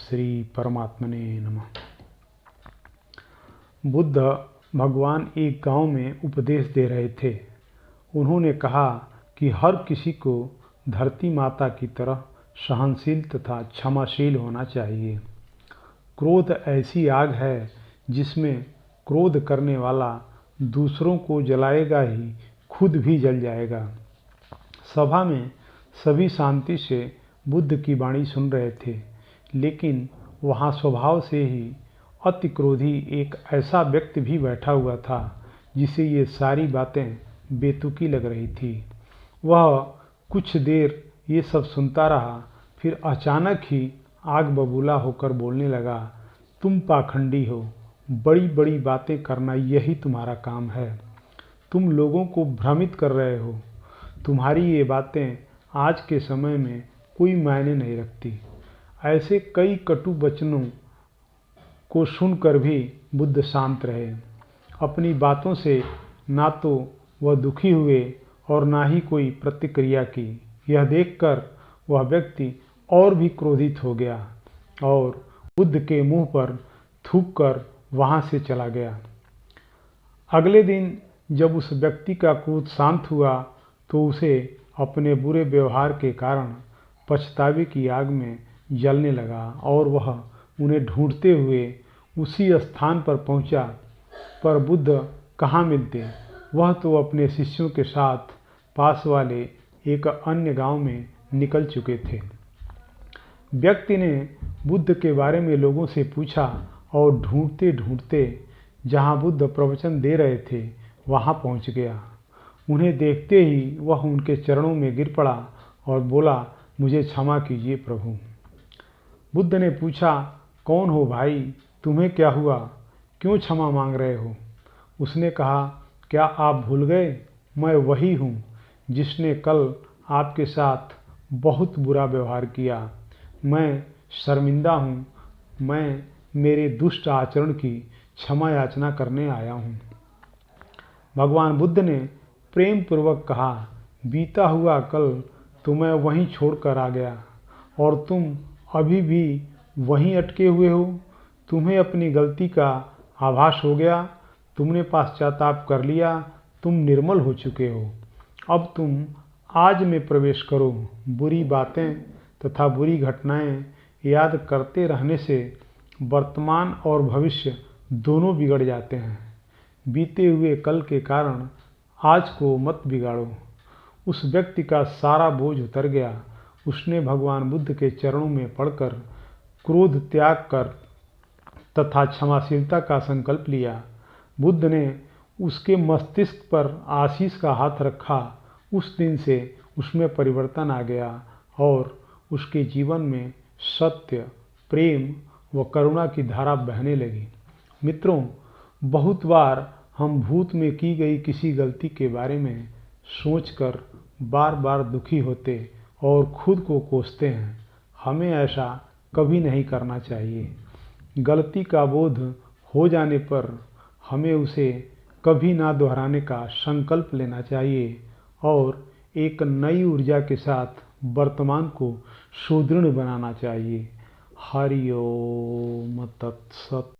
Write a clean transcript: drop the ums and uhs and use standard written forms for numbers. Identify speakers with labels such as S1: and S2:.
S1: श्री परमात्मने नमः। बुद्ध भगवान एक गांव में उपदेश दे रहे थे। उन्होंने कहा कि हर किसी को धरती माता की तरह सहनशील तथा क्षमाशील होना चाहिए। क्रोध ऐसी आग है जिसमें क्रोध करने वाला दूसरों को जलाएगा ही खुद भी जल जाएगा। सभा में सभी शांति से बुद्ध की वाणी सुन रहे थे, लेकिन वहाँ स्वभाव से ही अति क्रोधी एक ऐसा व्यक्ति भी बैठा हुआ था जिसे ये सारी बातें बेतुकी लग रही थी। वह कुछ देर ये सब सुनता रहा, फिर अचानक ही आग बबूला होकर बोलने लगा, तुम पाखंडी हो, बड़ी बड़ी बातें करना यही तुम्हारा काम है। तुम लोगों को भ्रमित कर रहे हो। तुम्हारी ये बातें आज के समय में कोई मायने नहीं रखती। ऐसे कई कटु वचनों को सुनकर भी बुद्ध शांत रहे। अपनी बातों से ना तो वह दुखी हुए और ना ही कोई प्रतिक्रिया की। यह देखकर वह व्यक्ति और भी क्रोधित हो गया और बुद्ध के मुंह पर थूककर वहां से चला गया। अगले दिन जब उस व्यक्ति का क्रोध शांत हुआ तो उसे अपने बुरे व्यवहार के कारण पछतावे की आग में जलने लगा और वह उन्हें ढूंढते हुए उसी स्थान पर पहुंचा। पर बुद्ध कहाँ मिलते। वह तो अपने शिष्यों के साथ पास वाले एक अन्य गांव में निकल चुके थे। व्यक्ति ने बुद्ध के बारे में लोगों से पूछा और ढूंढते ढूंढते जहां बुद्ध प्रवचन दे रहे थे वहां पहुंच गया। उन्हें देखते ही वह उनके चरणों में गिर पड़ा और बोला, मुझे क्षमा कीजिए प्रभु। बुद्ध ने पूछा, कौन हो भाई, तुम्हें क्या हुआ, क्यों क्षमा मांग रहे हो? उसने कहा, क्या आप भूल गए, मैं वही हूँ जिसने कल आपके साथ बहुत बुरा व्यवहार किया। मैं शर्मिंदा हूँ। मैं मेरे दुष्ट आचरण की क्षमा याचना करने आया हूँ। भगवान बुद्ध ने प्रेम पूर्वक कहा, बीता हुआ कल तो मैं वहीं छोड़कर आ गया और तुम अभी भी वहीं अटके हुए हो। तुम्हें अपनी गलती का आभास हो गया, तुमने पश्चाताप कर लिया, तुम निर्मल हो चुके हो। अब तुम आज में प्रवेश करो। बुरी बातें तथा बुरी घटनाएं याद करते रहने से वर्तमान और भविष्य दोनों बिगड़ जाते हैं। बीते हुए कल के कारण आज को मत बिगाड़ो। उस व्यक्ति का सारा बोझ उतर गया। उसने भगवान बुद्ध के चरणों में पड़कर क्रोध त्याग कर तथा क्षमाशीलता का संकल्प लिया। बुद्ध ने उसके मस्तिष्क पर आशीष का हाथ रखा। उस दिन से उसमें परिवर्तन आ गया और उसके जीवन में सत्य, प्रेम व करुणा की धारा बहने लगी। मित्रों, बहुत बार हम भूत में की गई किसी गलती के बारे में सोचकर बार बार दुखी होते और खुद को कोसते हैं। हमें ऐसा कभी नहीं करना चाहिए। गलती का बोध हो जाने पर हमें उसे कभी ना दोहराने का संकल्प लेना चाहिए और एक नई ऊर्जा के साथ वर्तमान को सुदृढ़ बनाना चाहिए। हरि ओम तत्सत।